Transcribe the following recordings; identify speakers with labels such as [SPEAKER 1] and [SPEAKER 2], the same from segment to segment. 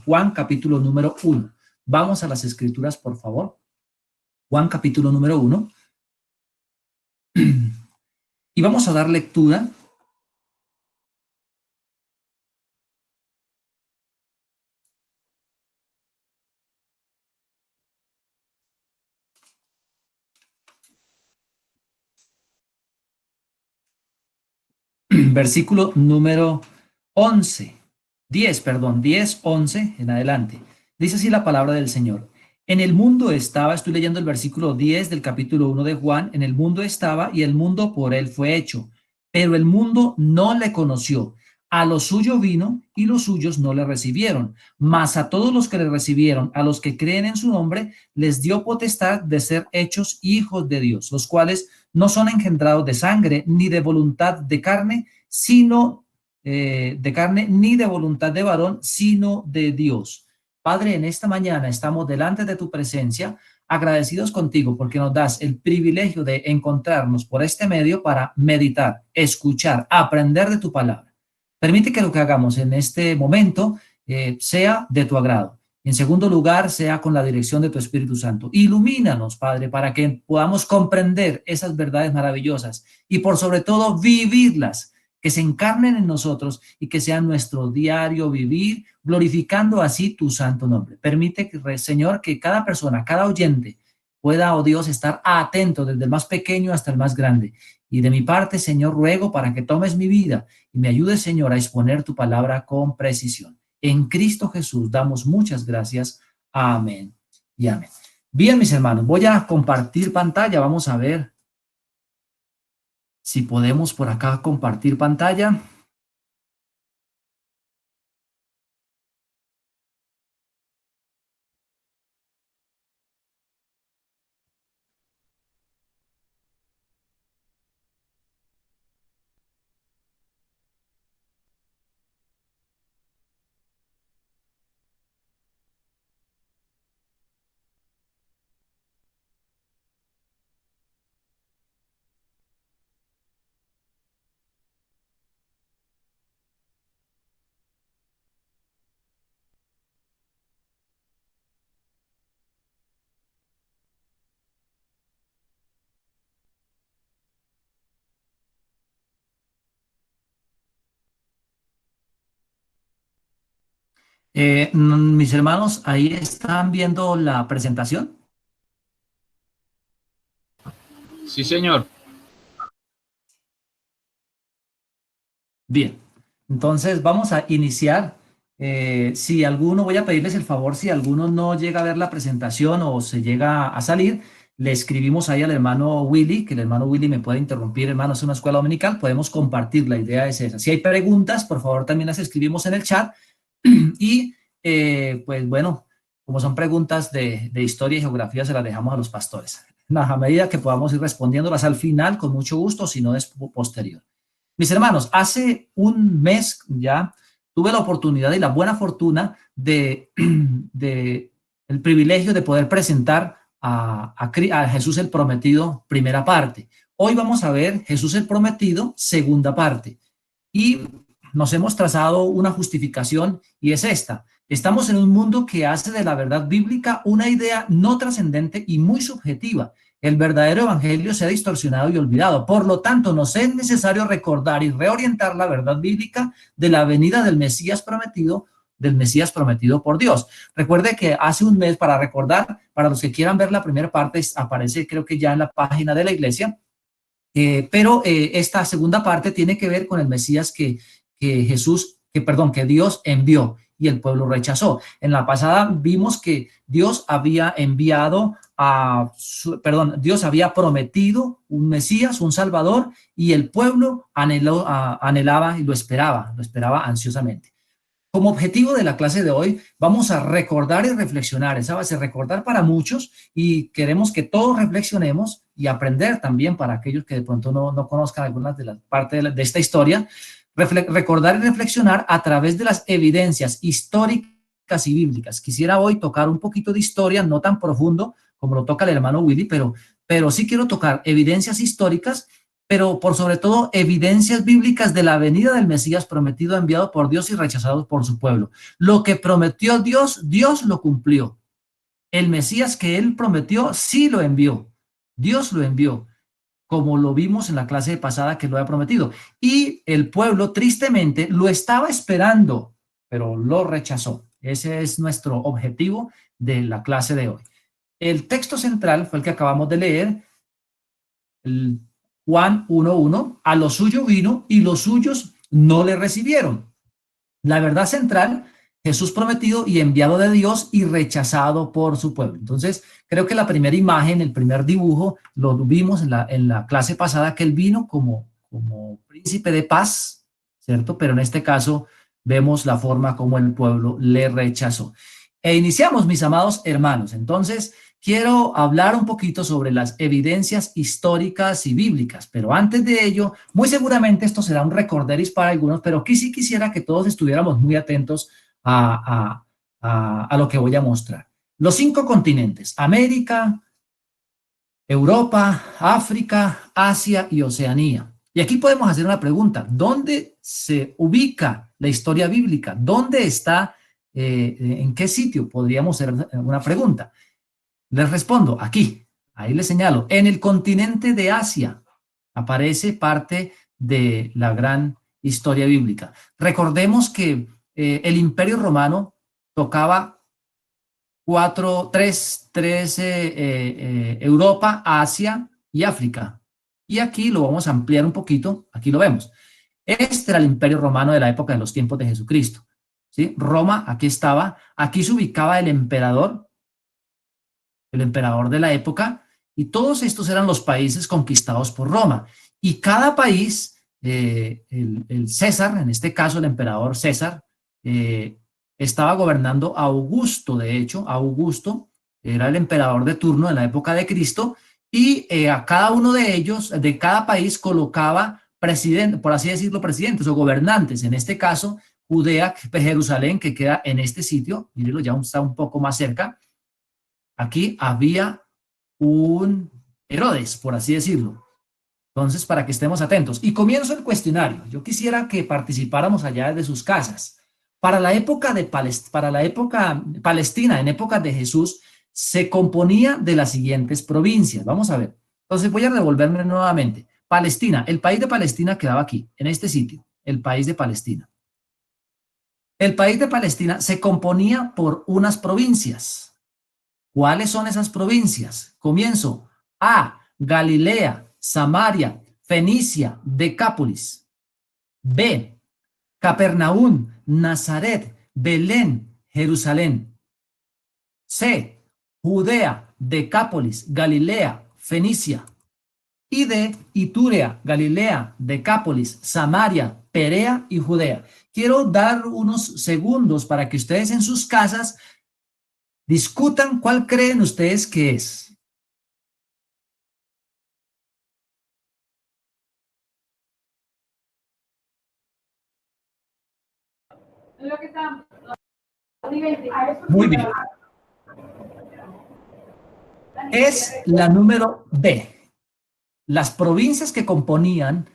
[SPEAKER 1] Juan capítulo número 1. Vamos a las escrituras, por favor. Juan capítulo número 1. Y vamos a dar lectura versículo número 11, 10, perdón, 10, 11 en adelante. Dice así la palabra del Señor. En el mundo estaba, estoy leyendo el versículo 10 del capítulo 1 de Juan, en el mundo estaba y el mundo por él fue hecho, pero el mundo no le conoció. A lo suyo vino y los suyos no le recibieron, mas a todos los que le recibieron, a los que creen en su nombre, les dio potestad de ser hechos hijos de Dios, los cuales no son engendrados de sangre, ni de voluntad de carne, sino de carne, ni de voluntad de varón, sino de Dios. Padre, en esta mañana estamos delante de tu presencia, agradecidos contigo porque nos das el privilegio de encontrarnos por este medio para meditar, escuchar, aprender de tu palabra. Permite que lo que hagamos en este momento sea de tu agrado. En segundo lugar, sea con la dirección de tu Espíritu Santo. Ilumínanos, Padre, para que podamos comprender esas verdades maravillosas y por sobre todo vivirlas, que se encarnen en nosotros y que sea nuestro diario vivir, glorificando así tu santo nombre. Permite, Señor, que cada persona, cada oyente pueda, oh Dios, estar atento desde el más pequeño hasta el más grande. Y de mi parte, Señor, ruego para que tomes mi vida y me ayudes, Señor, a exponer tu palabra con precisión. En Cristo Jesús damos muchas gracias. Amén y amén. Bien, mis hermanos, voy a compartir pantalla. Vamos a ver si podemos por acá compartir pantalla. Mis hermanos, ahí están viendo la presentación.
[SPEAKER 2] Sí, señor.
[SPEAKER 1] Bien, entonces vamos a iniciar. Si alguno, voy a pedirles el favor, si alguno no llega a ver la presentación o se llega a salir, le escribimos ahí al hermano Willy, que el hermano Willy me puede interrumpir, hermano, es una escuela dominical, podemos compartir, la idea es esa. Si hay preguntas, por favor, también las escribimos en el chat y pues bueno, como son preguntas de historia y geografía, se las dejamos a los pastores. A medida que podamos ir respondiéndolas al final, con mucho gusto, si no es posterior. Mis hermanos, hace un mes ya tuve la oportunidad y la buena fortuna de el privilegio de poder presentar a Jesús el Prometido, primera parte. Hoy vamos a ver Jesús el Prometido, segunda parte. Y nos hemos trazado una justificación y es esta. Estamos en un mundo que hace de la verdad bíblica una idea no trascendente y muy subjetiva. El verdadero evangelio se ha distorsionado y olvidado. Por lo tanto, nos es necesario recordar y reorientar la verdad bíblica de la venida del Mesías prometido por Dios. Recuerde que hace un mes, para recordar, para los que quieran ver la primera parte, aparece creo que ya en la página de la iglesia, pero esta segunda parte tiene que ver con el Mesías que Dios envió y el pueblo rechazó. En la pasada vimos que Dios había Dios había prometido un Mesías, un Salvador, y el pueblo anhelaba y lo esperaba ansiosamente. Como objetivo de la clase de hoy, vamos a recordar y reflexionar. Esa va a ser recordar para muchos y queremos que todos reflexionemos y aprender también para aquellos que de pronto no conozcan algunas de las partes de esta historia. Recordar y reflexionar a través de las evidencias históricas y bíblicas. Quisiera hoy tocar un poquito de historia, no tan profundo como lo toca el hermano Willy, pero sí quiero tocar evidencias históricas pero por sobre todo evidencias bíblicas de la venida del Mesías prometido, enviado por Dios y rechazado por su pueblo. Lo que prometió Dios, Dios lo cumplió. El Mesías que él prometió, sí lo envió. Dios lo envió, como lo vimos en la clase pasada que lo había prometido. Y el pueblo, tristemente, lo estaba esperando, pero lo rechazó. Ese es nuestro objetivo de la clase de hoy. El texto central fue el que acabamos de leer, el Juan 1:1, a lo suyo vino y los suyos no le recibieron. La verdad central, Jesús prometido y enviado de Dios y rechazado por su pueblo. Entonces, creo que la primera imagen, el primer dibujo, lo vimos en la clase pasada, que él vino como príncipe de paz, ¿cierto? Pero en este caso vemos la forma como el pueblo le rechazó. E iniciamos, mis amados hermanos. Entonces, quiero hablar un poquito sobre las evidencias históricas y bíblicas, pero antes de ello, muy seguramente esto será un recorderis para algunos, pero aquí sí quisiera que todos estuviéramos muy atentos a lo que voy a mostrar. Los 5 continentes: América, Europa, África, Asia y Oceanía. Y aquí podemos hacer una pregunta: ¿dónde se ubica la historia bíblica? ¿Dónde está? ¿En qué sitio? Podríamos hacer una pregunta. Les respondo, aquí, ahí les señalo, en el continente de Asia aparece parte de la gran historia bíblica. Recordemos que el Imperio Romano tocaba Europa, Asia y África. Y aquí lo vamos a ampliar un poquito, aquí lo vemos. Este era el Imperio Romano de la época de los tiempos de Jesucristo. ¿Sí? Roma, aquí estaba, aquí se ubicaba el emperador de la época, y todos estos eran los países conquistados por Roma. Y cada país, el César, en este caso el emperador César, estaba gobernando Augusto. De hecho, Augusto era el emperador de turno en la época de Cristo, y a cada uno de ellos, de cada país, colocaba presidente, por así decirlo, presidentes o gobernantes. En este caso, Judea, Jerusalén, que queda en este sitio, mírenlo, ya está un poco más cerca. Aquí había un Herodes, por así decirlo. Entonces, para que estemos atentos. Y comienzo el cuestionario. Yo quisiera que participáramos allá de sus casas. Para la época Palestina, en época de Jesús, se componía de las siguientes provincias. Vamos a ver. Entonces voy a revolverme nuevamente. Palestina, el país de Palestina quedaba aquí, en este sitio, el país de Palestina. El país de Palestina se componía por unas provincias. ¿Cuáles son esas provincias? Comienzo. A, Galilea, Samaria, Fenicia, Decápolis. B, Capernaum, Nazaret, Belén, Jerusalén. C, Judea, Decápolis, Galilea, Fenicia. Y D, Iturea, Galilea, Decápolis, Samaria, Perea y Judea. Quiero dar unos segundos para que ustedes en sus casas discutan cuál creen ustedes que es. Muy bien. Es la número B. Las provincias que componían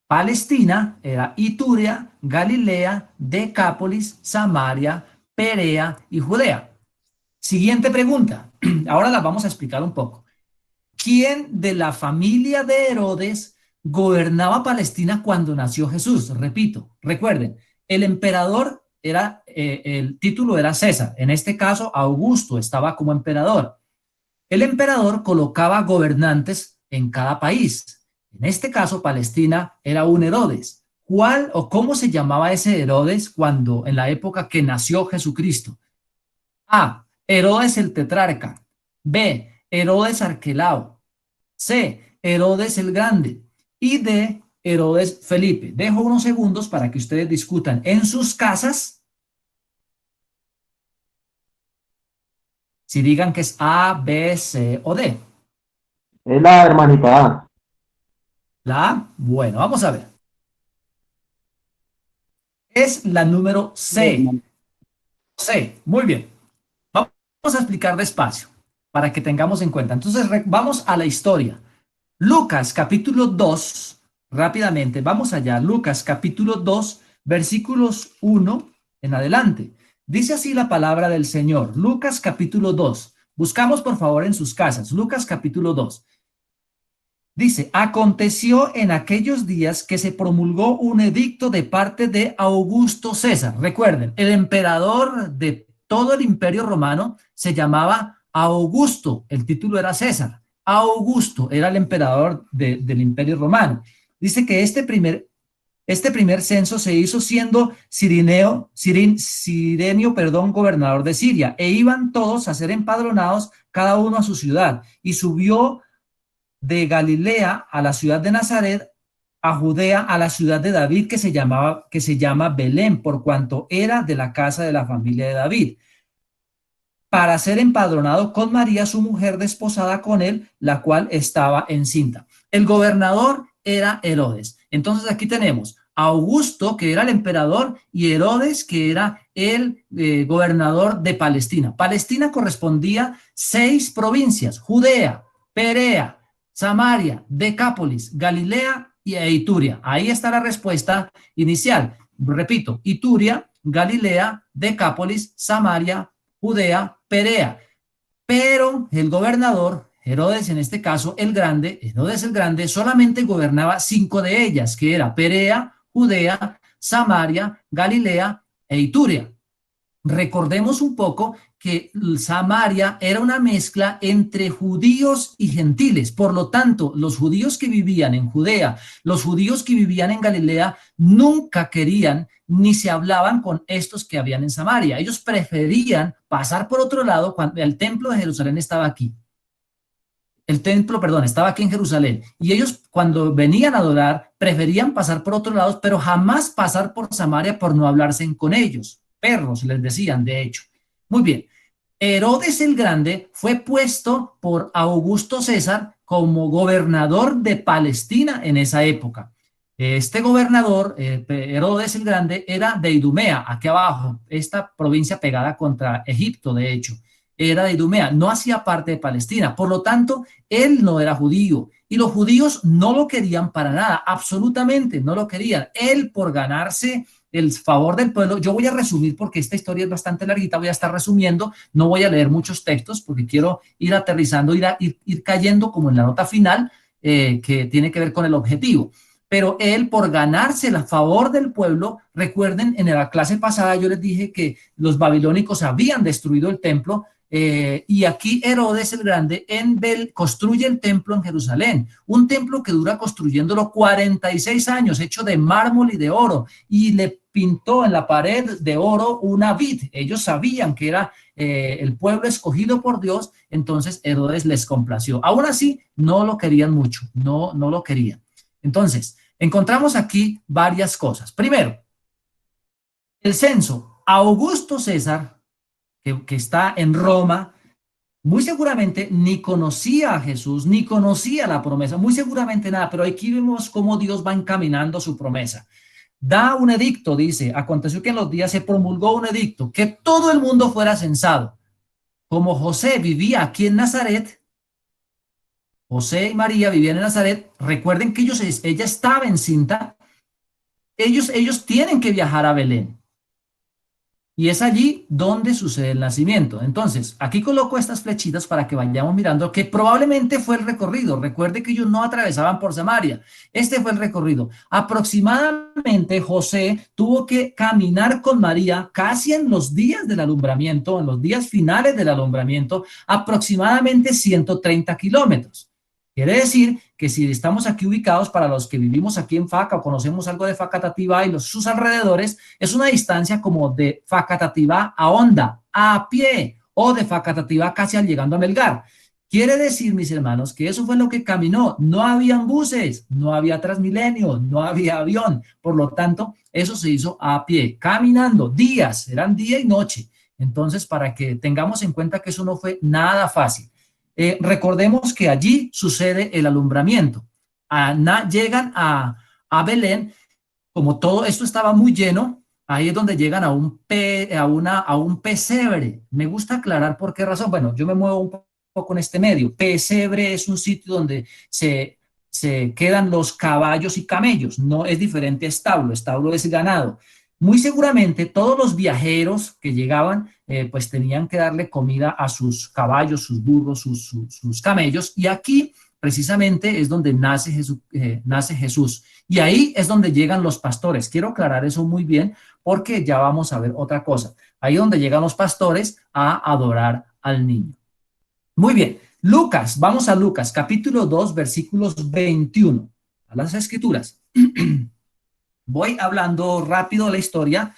[SPEAKER 1] Palestina era Iturea, Galilea, Decápolis, Samaria, Perea y Judea. Siguiente pregunta. Ahora las vamos a explicar un poco. ¿Quién de la familia de Herodes gobernaba Palestina cuando nació Jesús? Repito, recuerden, el emperador era, el título era César. En este caso, Augusto estaba como emperador. El emperador colocaba gobernantes en cada país. En este caso, Palestina era un Herodes. ¿Cuál o cómo se llamaba ese Herodes cuando en la época que nació Jesucristo? A, Herodes el tetrarca. B, Herodes Arquelao. C, Herodes el Grande. Y D, Herodes Felipe. Dejo unos segundos para que ustedes discutan en sus casas. Si digan que es A, B, C o D.
[SPEAKER 3] Es la hermanita A.
[SPEAKER 1] La A, bueno, vamos a ver. Es la número C. C, muy bien. Vamos a explicar despacio para que tengamos en cuenta. Entonces, vamos a la historia. Lucas capítulo 2, rápidamente, vamos allá. Lucas capítulo 2, versículos 1 en adelante. Dice así la palabra del Señor. Lucas capítulo 2. Buscamos por favor en sus casas. Lucas capítulo 2. Dice, aconteció en aquellos días que se promulgó un edicto de parte de Augusto César. Recuerden, el emperador de todo el imperio romano se llamaba Augusto, el título era César. Augusto era el emperador del imperio romano. Dice que este primer censo se hizo siendo Cirenio, gobernador de Siria, e iban todos a ser empadronados, cada uno a su ciudad, y subió de Galilea a la ciudad de Nazaret, a Judea, a la ciudad de David, que se llama Belén, por cuanto era de la casa de la familia de David, para ser empadronado con María, su mujer desposada con él, la cual estaba encinta. El gobernador era Herodes. Entonces aquí tenemos a Augusto, que era el emperador, y Herodes, que era el gobernador de Palestina. Palestina correspondía 6 provincias: Judea, Perea, Samaria, Decápolis, Galilea y Ituria. Ahí está la respuesta inicial. Repito, Ituria, Galilea, Decápolis, Samaria, Judea, Perea. Pero el gobernador, Herodes en este caso, Herodes el Grande, solamente gobernaba 5 de ellas, que era Perea, Judea, Samaria, Galilea e Ituria. Recordemos un poco que Samaria era una mezcla entre judíos y gentiles. Por lo tanto, los judíos que vivían en Judea, los judíos que vivían en Galilea, nunca querían ni se hablaban con estos que habían en Samaria. Ellos preferían pasar por otro lado cuando el templo de Jerusalén estaba aquí. El templo, perdón, estaba aquí en Jerusalén. Y ellos cuando venían a adorar, preferían pasar por otros lados, pero jamás pasar por Samaria por no hablarse con ellos. Perros, les decían, de hecho. Muy bien. Herodes el Grande fue puesto por Augusto César como gobernador de Palestina en esa época. Este gobernador, Herodes el Grande, era de Idumea, aquí abajo, esta provincia pegada contra Egipto, de hecho. Era de Idumea, no hacía parte de Palestina. Por lo tanto, él no era judío. Y los judíos no lo querían para nada, absolutamente no lo querían. Él, por ganarse el favor del pueblo, yo voy a resumir porque esta historia es bastante larguita, voy a estar resumiendo, no voy a leer muchos textos porque quiero ir aterrizando, ir cayendo como en la nota final, que tiene que ver con el objetivo. Pero él, por ganarse el favor del pueblo, recuerden, en la clase pasada yo les dije que los babilónicos habían destruido el templo, y aquí Herodes el Grande construye el templo en Jerusalén, un templo que dura construyéndolo 46 años, hecho de mármol y de oro, y le pintó en la pared de oro una vid. Ellos sabían que era el pueblo escogido por Dios, entonces Herodes les complació. Aún así, no lo querían mucho, no lo querían. Entonces, encontramos aquí varias cosas. Primero, el censo. Augusto César, que está en Roma, muy seguramente ni conocía a Jesús, ni conocía la promesa, muy seguramente nada, pero aquí vemos cómo Dios va encaminando su promesa. Da un edicto, dice, aconteció que en los días se promulgó un edicto, que todo el mundo fuera censado. Como José vivía aquí en Nazaret, José y María vivían en Nazaret, recuerden que ella estaba encinta, ellos tienen que viajar a Belén. Y es allí donde sucede el nacimiento. Entonces, aquí coloco estas flechitas para que vayamos mirando que probablemente fue el recorrido. Recuerde que ellos no atravesaban por Samaria. Este fue el recorrido. Aproximadamente José tuvo que caminar con María casi en los días del alumbramiento, en los días finales del alumbramiento, aproximadamente 130 kilómetros. Quiere decir que si estamos aquí ubicados, para los que vivimos aquí en Faca o conocemos algo de Facatativá y sus alrededores, es una distancia como de Facatativá a Honda, a pie, o de Facatativá casi llegando a Melgar. Quiere decir, mis hermanos, que eso fue lo que caminó. No habían buses, no había Transmilenio, no había avión. Por lo tanto, eso se hizo a pie, caminando, días, eran día y noche. Entonces, para que tengamos en cuenta que eso no fue nada fácil. Recordemos que allí sucede el alumbramiento. Llegan a Belén, como todo esto estaba muy lleno, ahí es donde llegan a un pesebre. Me gusta aclarar por qué razón. Bueno, yo me muevo un poco en este medio. Pesebre es un sitio donde se se quedan los caballos y camellos. No es diferente a establo. Establo es ganado. Muy seguramente todos los viajeros que llegaban, pues tenían que darle comida a sus caballos, sus burros, sus camellos. Y aquí precisamente es donde nace Jesús. Y ahí es donde llegan los pastores. Quiero aclarar eso muy bien porque ya vamos a ver otra cosa. Ahí es donde llegan los pastores a adorar al niño. Muy bien. Lucas, vamos a Lucas, capítulo 2, versículos 21. A las escrituras. Voy hablando rápido la historia.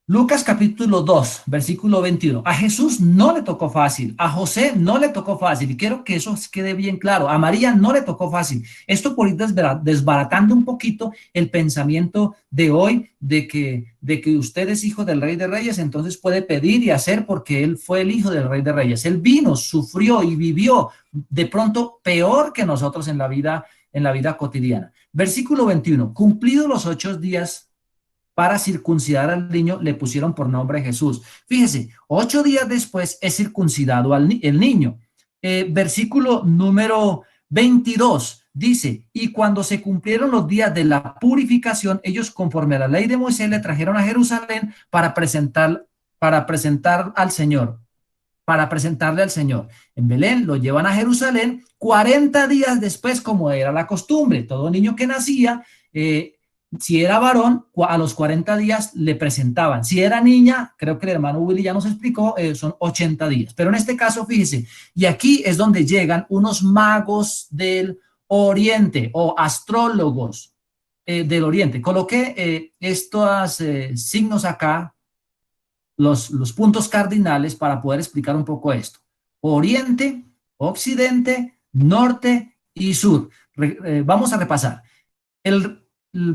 [SPEAKER 1] Lucas capítulo 2, versículo 21. A Jesús no le tocó fácil, a José no le tocó fácil, y quiero que eso quede bien claro. A María no le tocó fácil. Esto por ir desbaratando un poquito el pensamiento de hoy de que usted es hijo del Rey de Reyes, entonces puede pedir y hacer porque él fue el hijo del Rey de Reyes. Él vino, sufrió y vivió de pronto peor que nosotros en la vida cotidiana. Versículo 21. Cumplidos los 8 días para circuncidar al niño, le pusieron por nombre Jesús. Fíjese, 8 días después es circuncidado el niño. Versículo número 22 dice, y cuando se cumplieron los días de la purificación, ellos conforme a la ley de Moisés le trajeron a Jerusalén para presentar al Señor, para presentarle al Señor. En Belén lo llevan a Jerusalén 40 días después, como era la costumbre. Todo niño que nacía, si era varón, a los 40 días le presentaban. Si era niña, creo que el hermano Willy ya nos explicó, son 80 días. Pero en este caso, fíjese, y aquí es donde llegan unos magos del Oriente o astrólogos del Oriente. Coloqué estos signos acá, los puntos cardinales para poder explicar un poco esto. Oriente, Occidente, Norte y Sur. Vamos a repasar.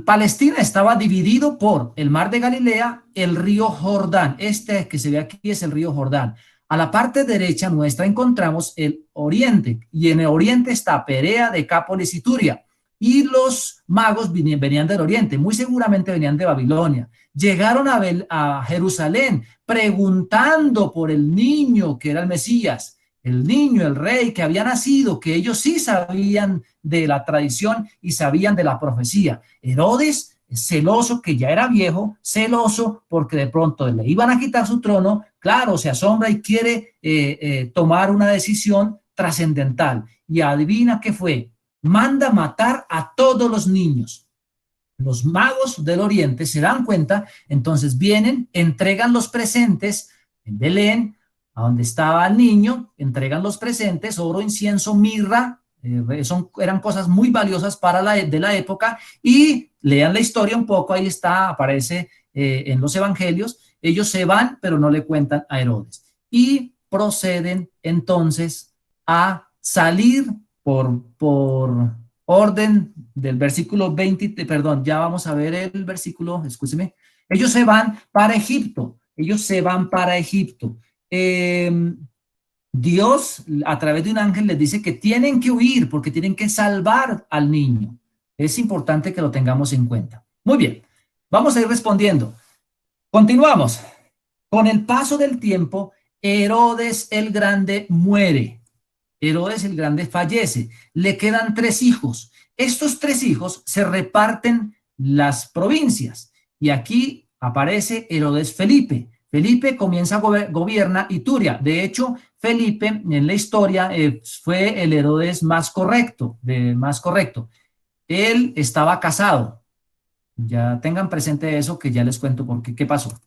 [SPEAKER 1] Palestina estaba dividido por el mar de Galilea, el río Jordán. Este que se ve aquí es el río Jordán. A la parte derecha nuestra encontramos el oriente, y en el oriente está Perea, Decápolis y Turia. Y los magos venían del oriente, muy seguramente venían de Babilonia. Llegaron a Jerusalén preguntando por el niño que era el Mesías, el niño, el rey que había nacido, que ellos sí sabían de la tradición y sabían de la profecía. Herodes, celoso, que ya era viejo, celoso porque de pronto le iban a quitar su trono, claro, se asombra y quiere tomar una decisión trascendental. Y adivina qué fue, manda matar a todos los niños. Los magos del Oriente se dan cuenta, entonces vienen, entregan los presentes en Belén, a donde estaba el niño, entregan los presentes, oro, incienso, mirra, eran cosas muy valiosas de la época, y lean la historia un poco, ahí está, aparece en los evangelios. Ellos se van, pero no le cuentan a Herodes, y proceden entonces a salir por orden del versículo 20, perdón, ya vamos a ver el versículo, escúcheme. Ellos se van para Egipto, Dios, a través de un ángel, les dice que tienen que huir porque tienen que salvar al niño. Es importante que lo tengamos en cuenta. Muy bien, vamos a ir respondiendo. Continuamos. Con el paso del tiempo, Herodes el Grande muere. Herodes el Grande fallece. Le quedan 3 hijos. Estos 3 hijos se reparten las provincias. Y aquí aparece Herodes Felipe. Felipe comienza a gobierna Ituria. De hecho, Felipe en la historia fue el Herodes más correcto, Él estaba casado. Ya tengan presente eso, que ya les cuento por qué pasó.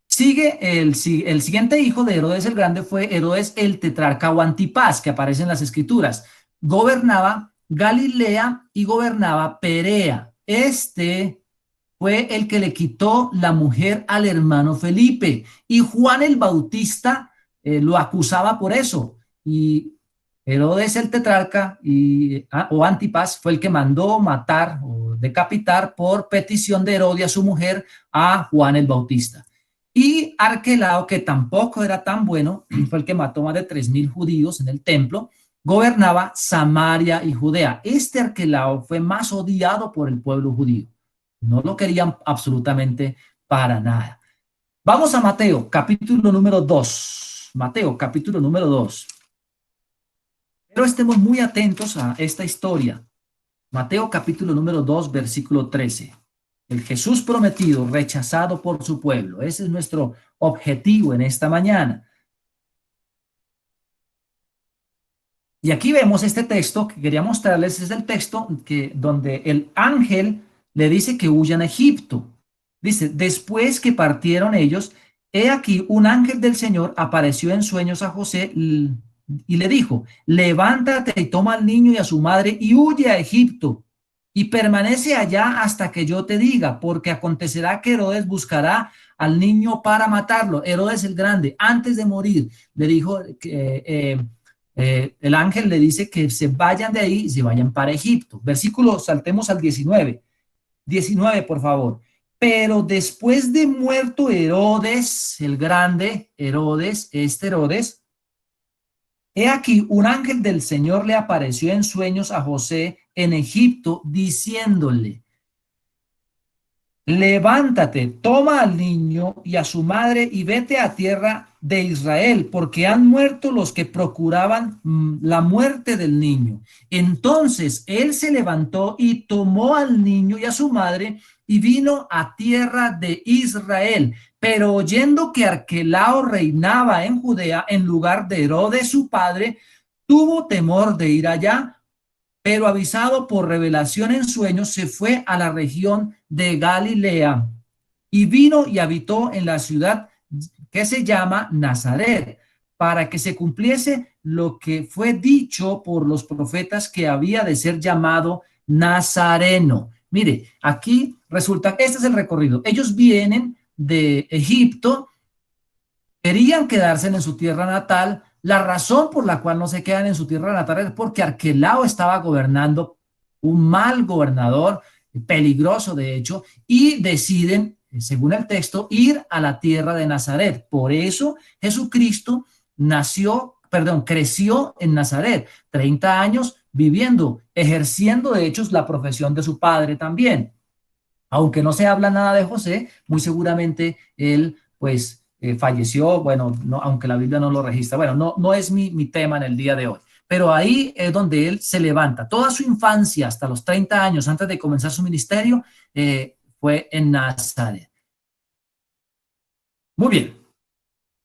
[SPEAKER 1] Sigue el siguiente hijo de Herodes el Grande fue Herodes el tetrarca o Antipas, que aparece en las escrituras. Gobernaba Galilea y gobernaba Perea. Este fue el que le quitó la mujer al hermano Felipe, y Juan el Bautista lo acusaba por eso, y Herodes el tetrarca o Antipas fue el que mandó matar o decapitar por petición de Herodia, su mujer, a Juan el Bautista. Y Arquelao, que tampoco era tan bueno, fue el que mató más de 3,000 judíos en el templo, gobernaba Samaria y Judea. Este Arquelao fue más odiado por el pueblo judío. No lo querían absolutamente para nada. Vamos a Mateo, capítulo número 2. Mateo, capítulo número 2. Pero estemos muy atentos a esta historia. Mateo capítulo número 2, versículo 13. El Jesús prometido, rechazado por su pueblo. Ese es nuestro objetivo en esta mañana. Y aquí vemos este texto que quería mostrarles, es el texto donde el ángel le dice que huyan a Egipto. Dice, después que partieron ellos, he aquí un ángel del Señor apareció en sueños a José y le dijo, levántate y toma al niño y a su madre y huye a Egipto y permanece allá hasta que yo te diga, porque acontecerá que Herodes buscará al niño para matarlo. Herodes el Grande, antes de morir, le dijo que... el ángel le dice que se vayan de ahí y se vayan para Egipto. Versículo, saltemos al 19. 19, por favor. Pero después de muerto Herodes, el grande, Herodes, he aquí un ángel del Señor le apareció en sueños a José en Egipto, diciéndole, levántate, toma al niño y a su madre y vete a tierra de Israel, porque han muerto los que procuraban la muerte del niño. Entonces él se levantó y tomó al niño y a su madre y vino a tierra de Israel. Pero oyendo que Arquelao reinaba en Judea en lugar de Herodes su padre, tuvo temor de ir allá, pero avisado por revelación en sueños, se fue a la región de Galilea y vino y habitó en la ciudad que se llama Nazaret, para que se cumpliese lo que fue dicho por los profetas que había de ser llamado Nazareno. Mire, aquí resulta, este es el recorrido. Ellos vienen de Egipto, querían quedarse en su tierra natal. La razón por la cual no se quedan en su tierra natal es porque Arquelao estaba gobernando, un mal gobernador, peligroso de hecho, y deciden, según el texto, ir a la tierra de Nazaret. Por eso Jesucristo creció en Nazaret, 30 años viviendo, ejerciendo de hecho la profesión de su padre también. Aunque no se habla nada de José, muy seguramente él, pues, falleció, bueno, no, aunque la Biblia no lo registra. Bueno, no es mi tema en el día de hoy, pero ahí es donde él se levanta. Toda su infancia, hasta los 30 años, antes de comenzar su ministerio, fue en Nazaret. Muy bien,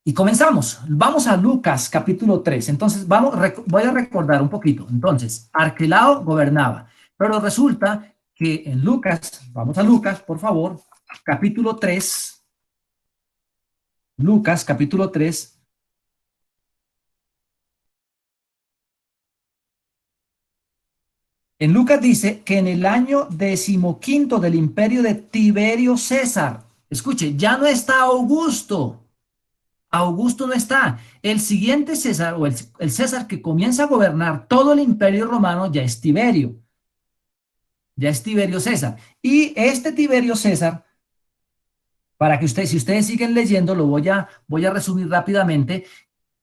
[SPEAKER 1] y comenzamos. Vamos a Lucas capítulo 3. Entonces, voy a recordar un poquito. Entonces, Arquelao gobernaba, pero resulta que en Lucas, vamos a Lucas, por favor, capítulo 3. Lucas, capítulo 3. En Lucas dice que en el año 15º del imperio de Tiberio César, escuche, ya no está Augusto. Augusto no está. El siguiente César, o el César que comienza a gobernar todo el imperio romano, ya es Tiberio. Ya es Tiberio César. Y este Tiberio César, para que si ustedes siguen leyendo, voy a resumir rápidamente.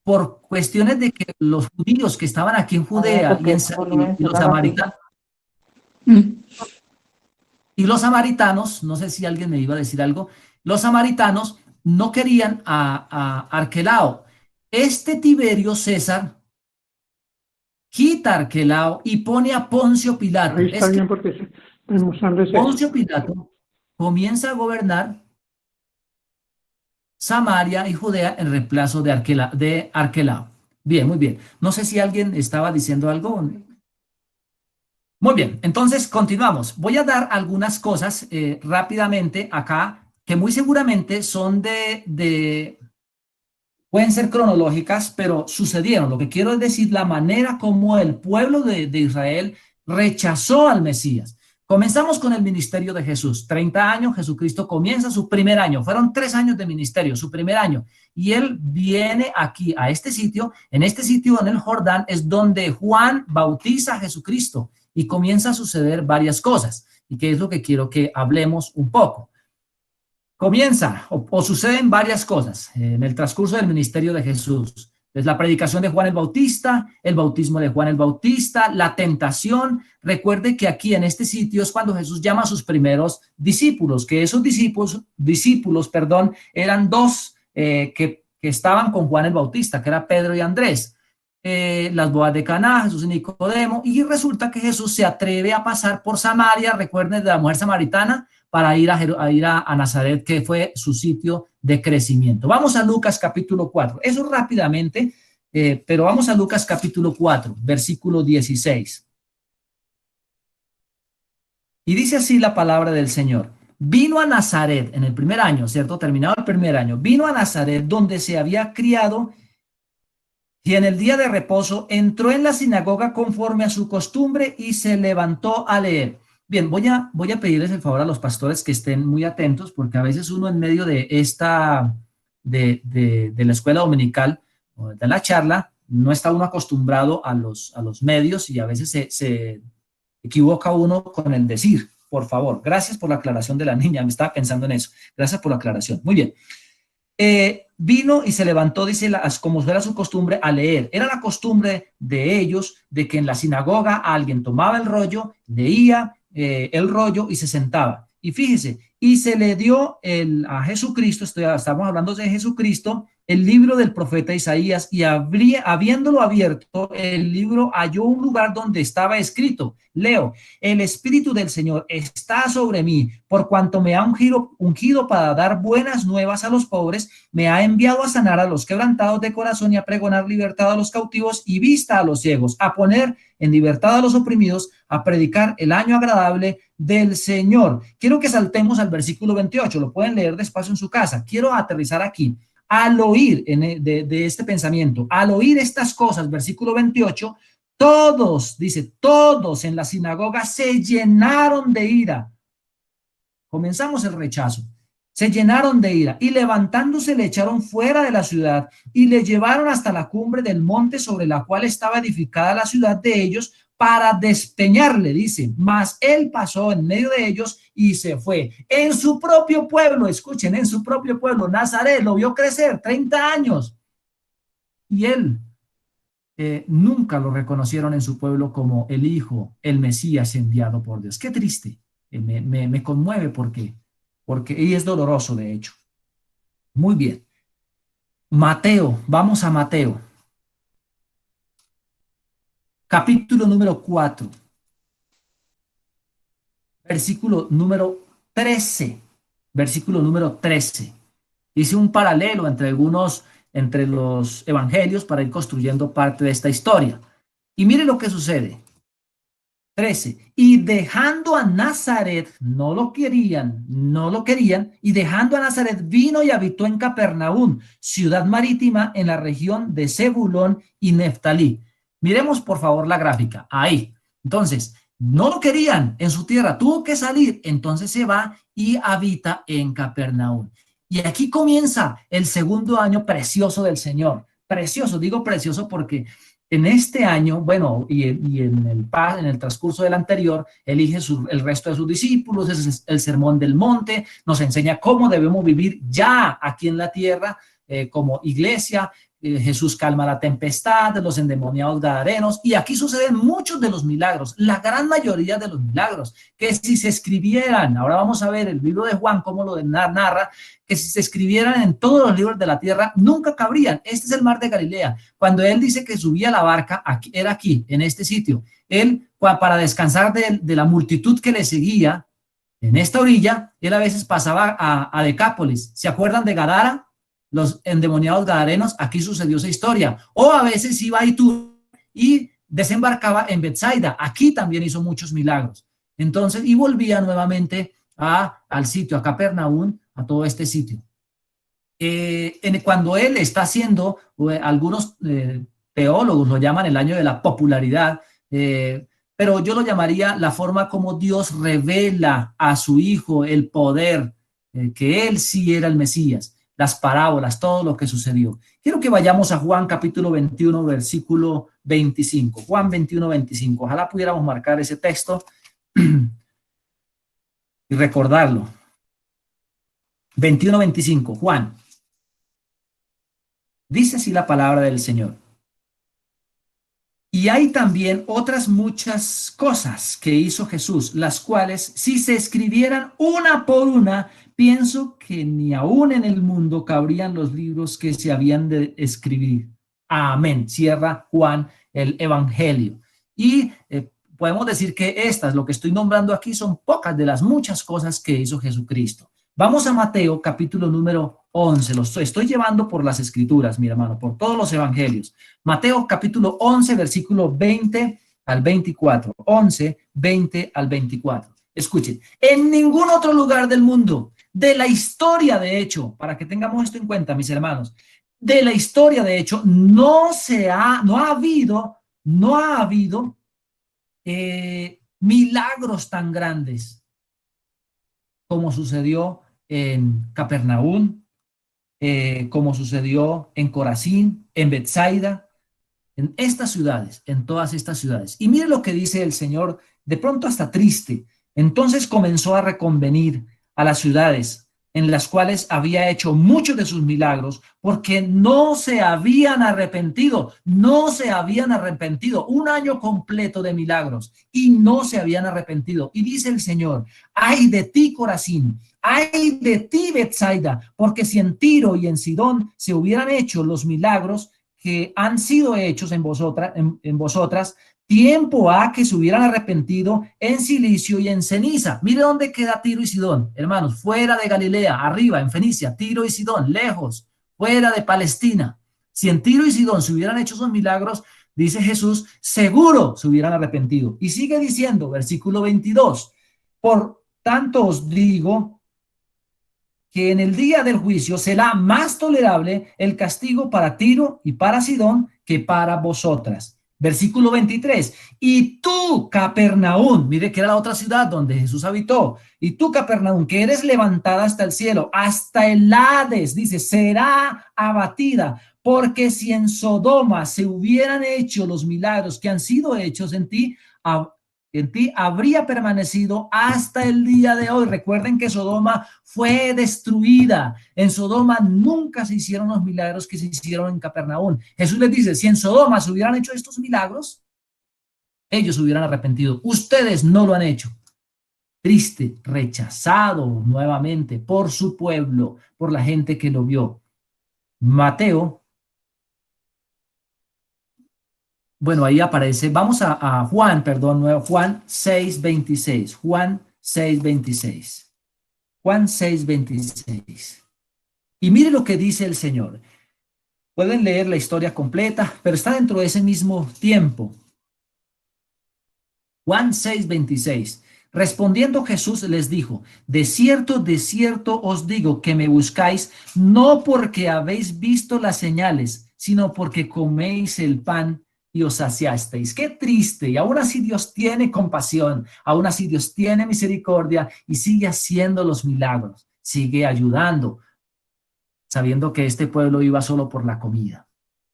[SPEAKER 1] Por cuestiones de que los judíos que estaban aquí en Judea y los samaritanos, y los samaritanos, no sé si alguien me iba a decir algo, los samaritanos no querían a Arquelao. Este Tiberio César quita a Arquelao y pone a Poncio Pilato.
[SPEAKER 4] Ahí está bien porque estoy mostrando ese.
[SPEAKER 1] Poncio Pilato comienza a gobernar Samaria y Judea en reemplazo de Arquelao. Bien, muy bien. No sé si alguien estaba diciendo algo. Muy bien, entonces continuamos. Voy a dar algunas cosas rápidamente acá que muy seguramente son pueden ser cronológicas, pero sucedieron. Lo que quiero es decir la manera como el pueblo de Israel rechazó al Mesías. Comenzamos con el ministerio de Jesús. 30 años, Jesucristo comienza su primer año. Fueron 3 años de ministerio, su primer año. Y él viene aquí, a este sitio. En este sitio, en el Jordán, es donde Juan bautiza a Jesucristo. Y comienza a suceder varias cosas. Y que es lo que quiero que hablemos un poco. Comienza o suceden varias cosas en el transcurso del ministerio de Jesús. Es la predicación de Juan el Bautista, el bautismo de Juan el Bautista, la tentación. Recuerde que aquí en este sitio es cuando Jesús llama a sus primeros discípulos, que esos discípulos, eran dos que estaban con Juan el Bautista, que era Pedro y Andrés. las bodas de Caná, Jesús y Nicodemo, y resulta que Jesús se atreve a pasar por Samaria, recuerden de la mujer samaritana, para ir a Nazaret, que fue su sitio de crecimiento. Vamos a Lucas capítulo 4, eso rápidamente, pero vamos a Lucas capítulo 4, versículo 16. Y dice así la palabra del Señor. Vino a Nazaret en el primer año, ¿cierto? Terminado el primer año. Vino a Nazaret donde se había criado y en el día de reposo entró en la sinagoga conforme a su costumbre y se levantó a leer. Bien, voy a pedirles el favor a los pastores que estén muy atentos porque a veces uno en medio de de la escuela dominical o de la charla no está uno acostumbrado a los medios y a veces se equivoca uno con el decir. Por favor, gracias por la aclaración de la niña, me estaba pensando en eso. Gracias por la aclaración. Muy bien. Vino y se levantó, dice, como era su costumbre, a leer. Era la costumbre de ellos de que en la sinagoga alguien tomaba el rollo, leía el rollo y se sentaba. Y fíjese, y se le dio a Jesucristo, estamos hablando de Jesucristo, el libro del profeta Isaías, y habiéndolo abierto, el libro halló un lugar donde estaba escrito, leo, el Espíritu del Señor está sobre mí, por cuanto me ha ungido para dar buenas nuevas a los pobres, me ha enviado a sanar a los quebrantados de corazón y a pregonar libertad a los cautivos y vista a los ciegos, a poner en libertad a los oprimidos, a predicar el año agradable del Señor. Quiero que saltemos al versículo 28, lo pueden leer despacio en su casa. Quiero aterrizar aquí. Al oír de este pensamiento, al oír estas cosas, versículo 28, todos, dice, todos en la sinagoga se llenaron de ira. Comenzamos el rechazo. Se llenaron de ira y levantándose le echaron fuera de la ciudad y le llevaron hasta la cumbre del monte sobre la cual estaba edificada la ciudad de ellos para despeñarle, dice, mas él pasó en medio de ellos y se fue. En su propio pueblo, escuchen, en su propio pueblo, Nazaret, lo vio crecer 30 años y él nunca lo reconocieron en su pueblo como el Hijo, el Mesías enviado por Dios. Qué triste, me conmueve porque y es doloroso de hecho. Muy bien. Mateo, vamos a Mateo. Capítulo número 4. Versículo número 13. Versículo número 13. Hice un paralelo entre los evangelios para ir construyendo parte de esta historia. Y mire lo que sucede. 13. Y dejando a Nazaret, no lo querían, y dejando a Nazaret vino y habitó en Capernaum, ciudad marítima en la región de Zebulón y Neftalí. Miremos por favor la gráfica, ahí. Entonces, no lo querían en su tierra, tuvo que salir, entonces se va y habita en Capernaum. Y aquí comienza el segundo año precioso del Señor. Precioso, digo precioso porque en este año, bueno, y en el transcurso del anterior, elige el resto de sus discípulos, es el sermón del monte, nos enseña cómo debemos vivir ya aquí en la tierra como iglesia. Jesús calma la tempestad de los endemoniados gadarenos, y aquí suceden muchos de los milagros, la gran mayoría de los milagros, que si se escribieran, ahora vamos a ver el libro de Juan, cómo lo narra, que si se escribieran en todos los libros de la tierra, nunca cabrían. Este es el mar de Galilea. Cuando él dice que subía la barca, era aquí, en este sitio. Él, para descansar de la multitud que le seguía, en esta orilla, él a veces pasaba a Decápolis. ¿Se acuerdan de Gadara? Los endemoniados gadarenos, aquí sucedió esa historia. O a veces iba a Itur y desembarcaba en Betsaida. Aquí también hizo muchos milagros. Entonces, y volvía nuevamente al sitio, a Capernaum, a todo este sitio. Cuando él está haciendo, algunos teólogos lo llaman el año de la popularidad, pero yo lo llamaría la forma como Dios revela a su Hijo el poder, que él sí era el Mesías. Las parábolas, todo lo que sucedió. Quiero que vayamos a Juan capítulo 21, versículo 25. Juan 21, 25. Ojalá pudiéramos marcar ese texto y recordarlo. 21, 25. Juan. Dice así la palabra del Señor. Y hay también otras muchas cosas que hizo Jesús, las cuales, si se escribieran una por una, pienso que ni aún en el mundo cabrían los libros que se habían de escribir. Amén. Cierra Juan el Evangelio. Y podemos decir que estas, lo que estoy nombrando aquí, son pocas de las muchas cosas que hizo Jesucristo. Vamos a Mateo, capítulo número 11. Los estoy llevando por las escrituras, mi hermano, por todos los evangelios. Mateo, capítulo 11, versículo 20 al 24. 11, 20 al 24. Escuchen, en ningún otro lugar del mundo, de la historia, de hecho, para que tengamos esto en cuenta, mis hermanos, de la historia, de hecho, no ha habido milagros tan grandes como sucedió en Capernaum, como sucedió en Corazín, en Betsaida, en estas ciudades, en todas estas ciudades. Y mire lo que dice el Señor, de pronto hasta triste. Entonces comenzó a reconvenir a las ciudades en las cuales había hecho muchos de sus milagros, porque no se habían arrepentido, un año completo de milagros, y no se habían arrepentido. Y dice el Señor, ay de ti, Corazín, ay de ti, Betsaida, porque si en Tiro y en Sidón se hubieran hecho los milagros que han sido hechos en vosotras, tiempo ha que se hubieran arrepentido en silicio y en ceniza. Mire dónde queda Tiro y Sidón, hermanos, fuera de Galilea, arriba en Fenicia, Tiro y Sidón, lejos, fuera de Palestina. Si en Tiro y Sidón se hubieran hecho esos milagros, dice Jesús, seguro se hubieran arrepentido. Y sigue diciendo, versículo 22, por tanto os digo que en el día del juicio será más tolerable el castigo para Tiro y para Sidón que para vosotras. Versículo 23, y tú, Capernaum, mire que era la otra ciudad donde Jesús habitó, y tú, Capernaum, que eres levantada hasta el cielo, hasta el Hades, dice, será abatida, porque si en Sodoma se hubieran hecho los milagros que han sido hechos en ti habría permanecido hasta el día de hoy. Recuerden que Sodoma fue destruida. En Sodoma nunca se hicieron los milagros que se hicieron en Capernaum. Jesús les dice, si en Sodoma se hubieran hecho estos milagros, ellos se hubieran arrepentido. Ustedes no lo han hecho. Triste, rechazado nuevamente por su pueblo, por la gente que lo vio. Mateo, bueno, ahí aparece, vamos a Juan, perdón, Juan 6:26, Juan 6:26, Juan 6:26. Y mire lo que dice el Señor. Pueden leer la historia completa, pero está dentro de ese mismo tiempo. Juan 6:26. Respondiendo Jesús les dijo, de cierto os digo que me buscáis, no porque habéis visto las señales, sino porque coméis el pan y os saciasteis. Qué triste. Y aún así Dios tiene compasión, aún así Dios tiene misericordia y sigue haciendo los milagros, sigue ayudando, sabiendo que este pueblo iba solo por la comida,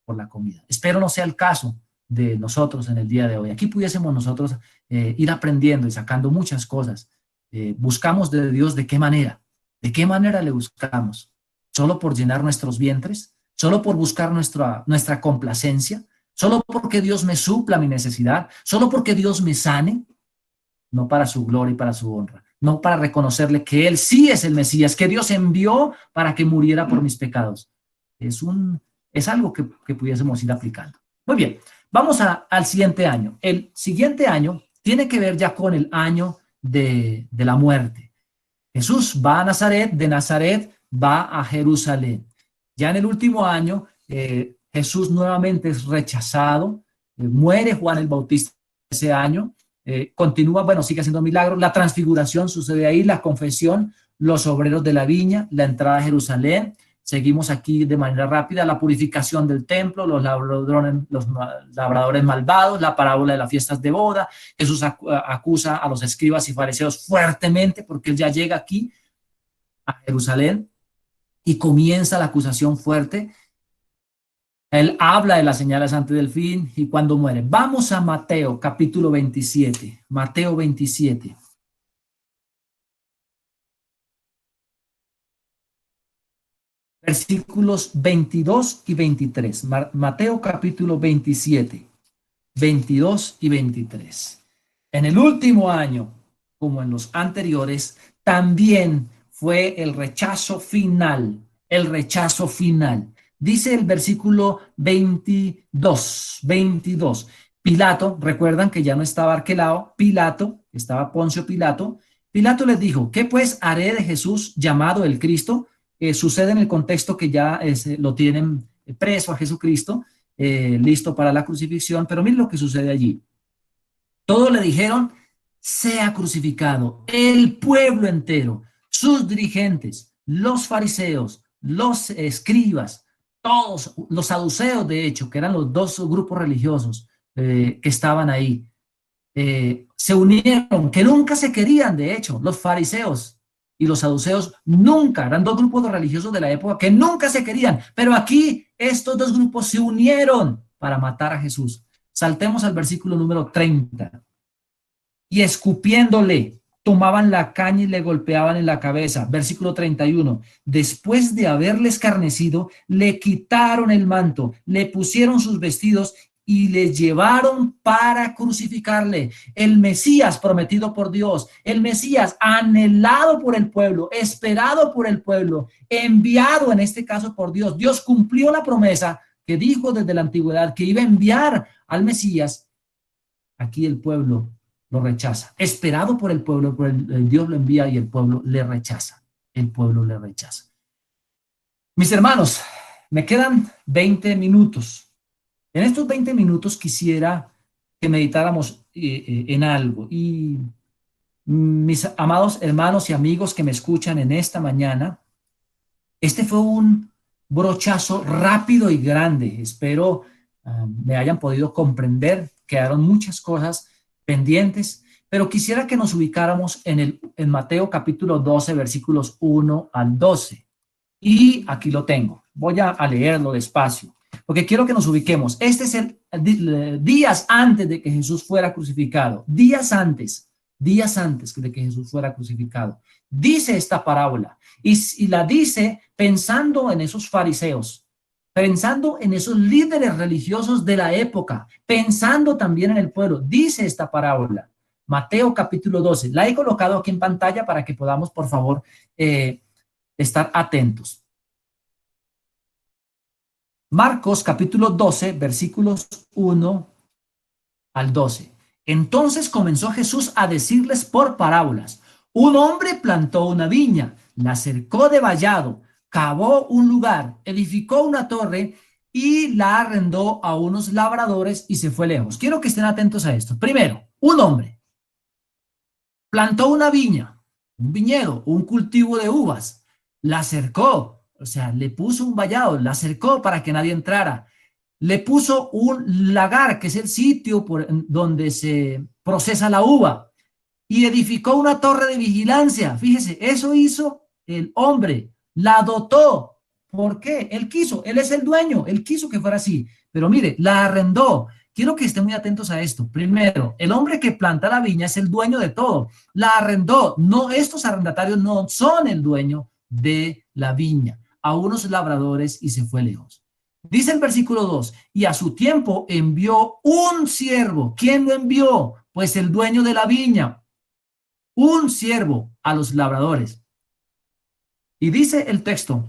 [SPEAKER 1] por la comida. Espero no sea el caso de nosotros en el día de hoy. Aquí pudiésemos nosotros ir aprendiendo y sacando muchas cosas. Buscamos de Dios de qué manera le buscamos, solo por llenar nuestros vientres, solo por buscar nuestra complacencia, solo porque Dios me supla mi necesidad, solo porque Dios me sane, no para su gloria y para su honra, no para reconocerle que Él sí es el Mesías, que Dios envió para que muriera por mis pecados. Es algo que pudiésemos ir aplicando. Muy bien, vamos al siguiente año. El siguiente año tiene que ver ya con el año de la muerte. Jesús va a Nazaret, de Nazaret va a Jerusalén. Ya en el último año, Jesús nuevamente es rechazado, muere Juan el Bautista ese año, continúa, bueno, sigue haciendo milagros, la transfiguración sucede ahí, la confesión, los obreros de la viña, la entrada a Jerusalén. Seguimos aquí de manera rápida, la purificación del templo, los labradores malvados, la parábola de las fiestas de boda. Jesús acusa a los escribas y fariseos fuertemente porque él ya llega aquí a Jerusalén y comienza la acusación fuerte. Él habla de las señales antes del fin y cuando muere. Vamos a Mateo, capítulo 27. Mateo 27. Versículos 22 y 23. Mateo capítulo 27, 22 y 23. En el último año, como en los anteriores, también fue el rechazo final Dice el versículo 22. Pilato, recuerdan que ya no estaba Arquelao, Pilato, estaba Poncio Pilato. Pilato les dijo, ¿qué pues haré de Jesús llamado el Cristo? Sucede en el contexto que ya lo tienen preso a Jesucristo, listo para la crucifixión, pero miren lo que sucede allí. Todos le dijeron, sea crucificado. El pueblo entero, sus dirigentes, los fariseos, los escribas, todos, los saduceos, de hecho, que eran los dos grupos religiosos que estaban ahí, se unieron, que nunca se querían, de hecho, los fariseos y los saduceos nunca, eran dos grupos religiosos de la época que nunca se querían, pero aquí estos dos grupos se unieron para matar a Jesús. Saltemos al versículo número 30. Y escupiéndole, tomaban la caña y le golpeaban en la cabeza. Versículo 31. Después de haberle escarnecido, le quitaron el manto, le pusieron sus vestidos y le llevaron para crucificarle. El Mesías prometido por Dios, el Mesías anhelado por el pueblo, esperado por el pueblo, enviado en este caso por Dios. Dios cumplió la promesa que dijo desde la antigüedad que iba a enviar al Mesías. Aquí el pueblo lo rechaza. Esperado por el pueblo, por el Dios lo envía y el pueblo le rechaza. El pueblo le rechaza. Mis hermanos, me quedan 20 minutos. En estos 20 minutos quisiera que meditáramos en algo. Y mis amados hermanos y amigos que me escuchan en esta mañana, este fue un brochazo rápido y grande. Espero me hayan podido comprender. Quedaron muchas cosas pendientes, pero quisiera que nos ubicáramos en Mateo capítulo 12, versículos 1 al 12. Y aquí lo tengo. Voy a leerlo despacio, porque quiero que nos ubiquemos. Este es días antes de que Jesús fuera crucificado. Días antes de que Jesús fuera crucificado. Dice esta parábola y la dice pensando en esos fariseos, pensando en esos líderes religiosos de la época, pensando también en el pueblo. Dice esta parábola, Mateo capítulo 12. La he colocado aquí en pantalla para que podamos, por favor, estar atentos. Marcos capítulo 12, versículos 1 al 12. Entonces comenzó Jesús a decirles por parábolas. Un hombre plantó una viña, la cercó de vallado, cavó un lugar, edificó una torre y la arrendó a unos labradores y se fue lejos. Quiero que estén atentos a esto. Primero, un hombre plantó una viña, un viñedo, un cultivo de uvas, la cercó, o sea, le puso un vallado, la cercó para que nadie entrara. Le puso un lagar, que es el sitio donde se procesa la uva, y edificó una torre de vigilancia. Fíjese, eso hizo el hombre, la dotó. ¿Por qué? Él quiso, él es el dueño, él quiso que fuera así. Pero mire, la arrendó. Quiero que estén muy atentos a esto. Primero, el hombre que planta la viña es el dueño de todo. La arrendó. No, estos arrendatarios no son el dueño de la viña. A unos labradores y se fue lejos. Dice el versículo 2, y a su tiempo envió un siervo. ¿Quién lo envió? Pues el dueño de la viña. Un siervo a los labradores. Y dice el texto,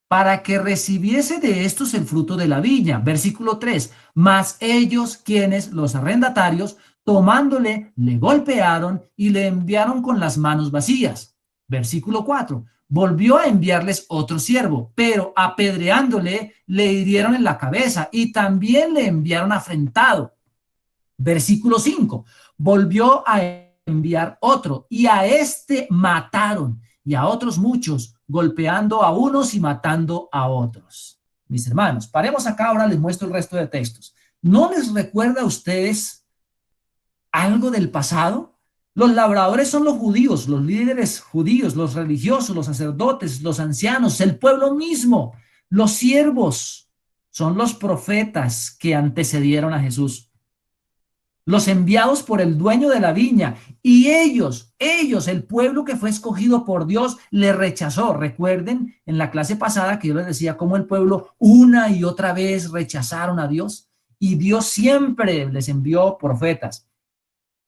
[SPEAKER 1] para que recibiese de estos el fruto de la viña. Versículo 3, mas ellos, quienes, los arrendatarios, tomándole, le golpearon y le enviaron con las manos vacías. Versículo 4, volvió a enviarles otro siervo, pero apedreándole, le hirieron en la cabeza y también le enviaron afrentado. Versículo 5, volvió a enviar otro y a este mataron y a otros muchos, golpeando a unos y matando a otros. Mis hermanos, paremos acá, ahora les muestro el resto de textos. ¿No les recuerda a ustedes algo del pasado? Los labradores son los judíos, los líderes judíos, los religiosos, los sacerdotes, los ancianos, el pueblo mismo. Los siervos son los profetas que antecedieron a Jesús. Los enviados por el dueño de la viña, y ellos, el pueblo que fue escogido por Dios, le rechazó. Recuerden en la clase pasada que yo les decía cómo el pueblo una y otra vez rechazaron a Dios, y Dios siempre les envió profetas.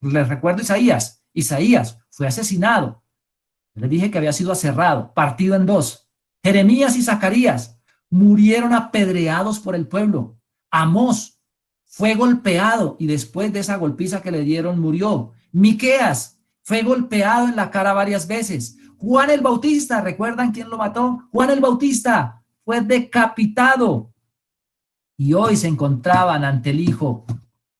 [SPEAKER 1] Les recuerdo Isaías fue asesinado. Les dije que había sido aserrado, partido en dos. Jeremías y Zacarías murieron apedreados por el pueblo. Amós fue golpeado y después de esa golpiza que le dieron murió. Miqueas fue golpeado en la cara varias veces. Juan el Bautista, ¿recuerdan quién lo mató? Juan el Bautista fue decapitado y hoy se encontraban ante el Hijo,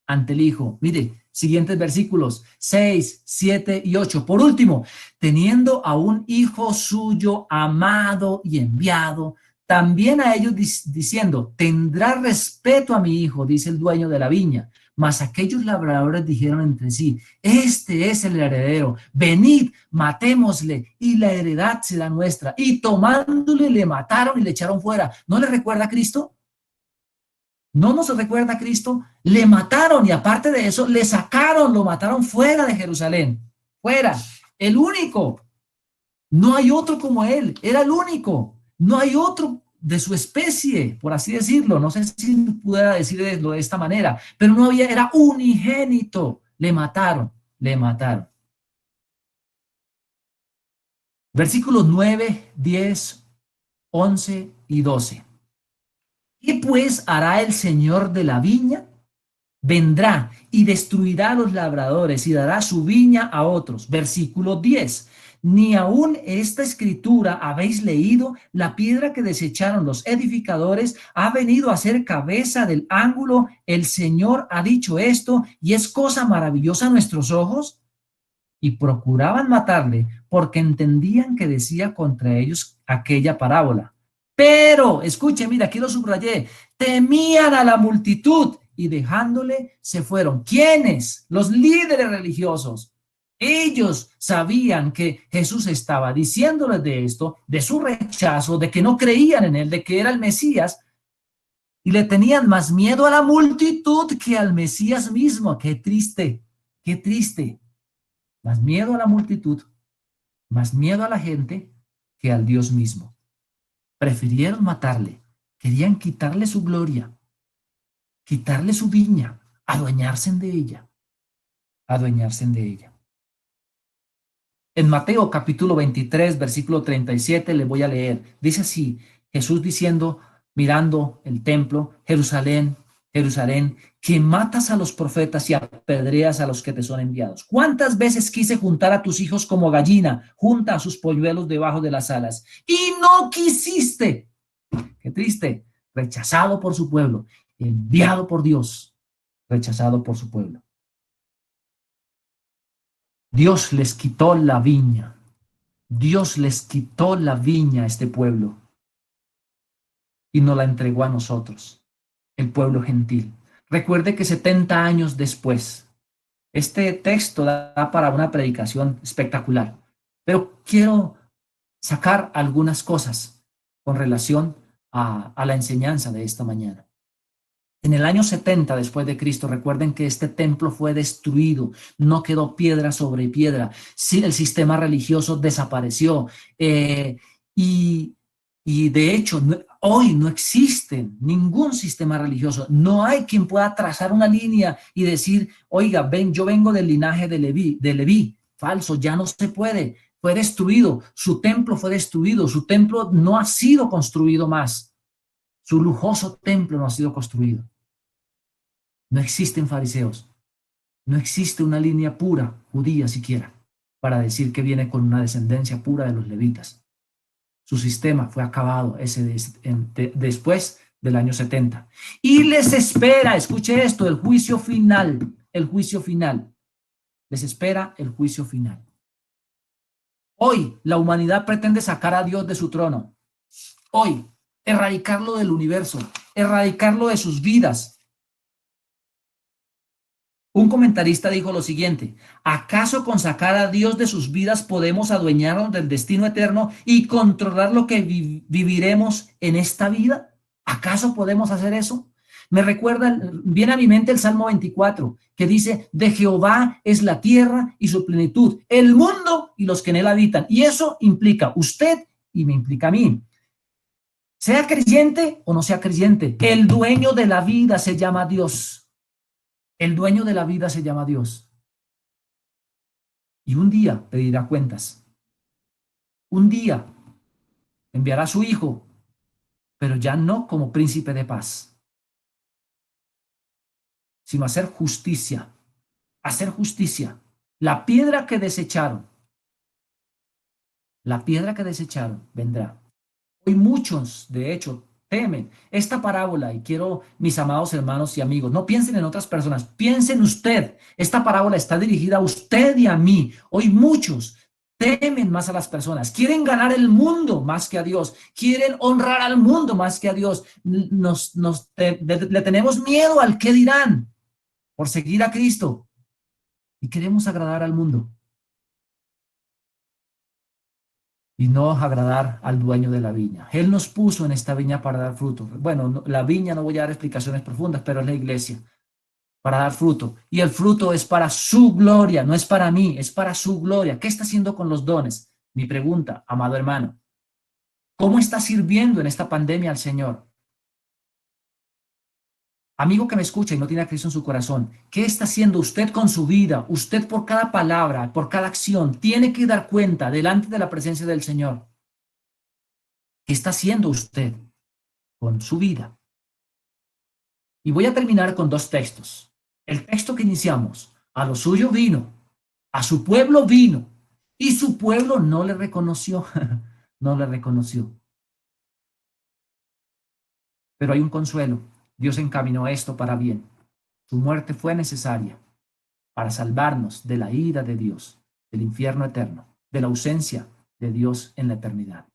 [SPEAKER 1] ante el Hijo. Mire, siguientes versículos 6, 7 y 8. Por último, teniendo a un hijo suyo amado y enviado, también a ellos diciendo, tendrá respeto a mi hijo, dice el dueño de la viña. Mas aquellos labradores dijeron entre sí, este es el heredero, venid, matémosle y la heredad será nuestra. Y tomándole le mataron y le echaron fuera. ¿No le recuerda a Cristo? ¿No nos recuerda a Cristo? Le mataron y aparte de eso, le sacaron, lo mataron fuera de Jerusalén. Fuera. El único. No hay otro como él. Era el único. No hay otro de su especie, por así decirlo. No sé si pudiera decirlo de esta manera, pero no había, era unigénito. Le mataron, le mataron. Versículos 9, 10, 11 y 12. ¿Qué pues hará el Señor de la viña? Vendrá y destruirá a los labradores y dará su viña a otros. Versículo 10. Ni aún esta escritura habéis leído, la piedra que desecharon los edificadores ha venido a ser cabeza del ángulo. El Señor ha dicho esto y es cosa maravillosa a nuestros ojos. Y procuraban matarle porque entendían que decía contra ellos aquella parábola. Pero, escuche, mira, aquí lo subrayé, temían a la multitud y dejándole se fueron. ¿Quiénes? Los líderes religiosos. Ellos sabían que Jesús estaba diciéndoles de esto, de su rechazo, de que no creían en él, de que era el Mesías, y le tenían más miedo a la multitud que al Mesías mismo. Qué triste, qué triste. Más miedo a la multitud, más miedo a la gente que al Dios mismo. Prefirieron matarle, querían quitarle su gloria, quitarle su viña, adueñarse de ella, adueñarse de ella. En Mateo capítulo 23, versículo 37, le voy a leer. Dice así, Jesús diciendo, mirando el templo, Jerusalén, Jerusalén, que matas a los profetas y apedreas a los que te son enviados. ¿Cuántas veces quise juntar a tus hijos como gallina junta a sus polluelos debajo de las alas? Y no quisiste. Qué triste. Rechazado por su pueblo, enviado por Dios, rechazado por su pueblo. Dios les quitó la viña. Dios les quitó la viña a este pueblo y nos la entregó a nosotros, el pueblo gentil. Recuerde que 70 años después, este texto da para una predicación espectacular, pero quiero sacar algunas cosas con relación a la enseñanza de esta mañana. En el año 70 después de Cristo, recuerden que este templo fue destruido, no quedó piedra sobre piedra, sí, el sistema religioso desapareció y de hecho hoy no existe ningún sistema religioso, no hay quien pueda trazar una línea y decir, oiga, ven, yo vengo del linaje de Leví, falso, ya no se puede, fue destruido, su templo fue destruido, su templo no ha sido construido más, su lujoso templo no ha sido construido. No existen fariseos, no existe una línea pura judía siquiera para decir que viene con una descendencia pura de los levitas. Su sistema fue acabado después del año 70. Y les espera, escuche esto, el juicio final, el juicio final. Les espera el juicio final. Hoy la humanidad pretende sacar a Dios de su trono. Hoy, erradicarlo del universo, erradicarlo de sus vidas. Un comentarista dijo lo siguiente, ¿acaso con sacar a Dios de sus vidas podemos adueñarnos del destino eterno y controlar lo que viviremos en esta vida? ¿Acaso podemos hacer eso? Me recuerda, viene a mi mente el Salmo 24, que dice, de Jehová es la tierra y su plenitud, el mundo y los que en él habitan. Y eso implica usted y me implica a mí. Sea creyente o no sea creyente, el dueño de la vida se llama Dios. El dueño de la vida se llama Dios. Y un día pedirá cuentas. Un día enviará a su hijo pero ya no como príncipe de paz, sino hacer justicia, hacer justicia. La piedra que desecharon, la piedra que desecharon vendrá. Hoy muchos, de hecho, temen esta parábola y quiero, mis amados hermanos y amigos, no piensen en otras personas, piensen usted. Esta parábola está dirigida a usted y a mí. Hoy muchos temen más a las personas, quieren ganar el mundo más que a Dios, quieren honrar al mundo más que a Dios. Le tenemos miedo al qué dirán por seguir a Cristo y queremos agradar al mundo y no agradar al dueño de la viña. Él nos puso en esta viña para dar fruto. Bueno, la viña no voy a dar explicaciones profundas, pero es la iglesia para dar fruto. Y el fruto es para su gloria, no es para mí, es para su gloria. ¿Qué está haciendo con los dones? Mi pregunta, amado hermano, ¿cómo está sirviendo en esta pandemia al Señor? Amigo que me escucha y no tiene a Cristo en su corazón, ¿qué está haciendo usted con su vida? Usted por cada palabra, por cada acción, tiene que dar cuenta delante de la presencia del Señor. ¿Qué está haciendo usted con su vida? Y voy a terminar con dos textos. El texto que iniciamos, a lo suyo vino, a su pueblo vino, y su pueblo no le reconoció, no le reconoció. Pero hay un consuelo. Dios encaminó esto para bien. Su muerte fue necesaria para salvarnos de la ira de Dios, del infierno eterno, de la ausencia de Dios en la eternidad.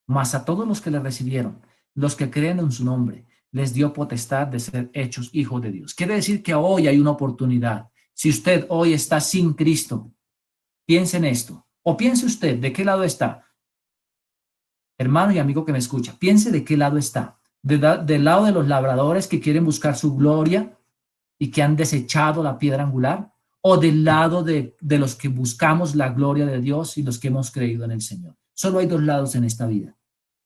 [SPEAKER 1] Mas a todos los que le recibieron, los que creen en su nombre, les dio potestad de ser hechos hijos de Dios. Quiere decir que hoy hay una oportunidad. Si usted hoy está sin Cristo, piense en esto. O piense usted de qué lado está. Hermano y amigo que me escucha, piense de qué lado está. Del lado de los labradores que quieren buscar su gloria y que han desechado la piedra angular, o del lado de los que buscamos la gloria de Dios y los que hemos creído en el Señor. Solo hay dos lados en esta vida.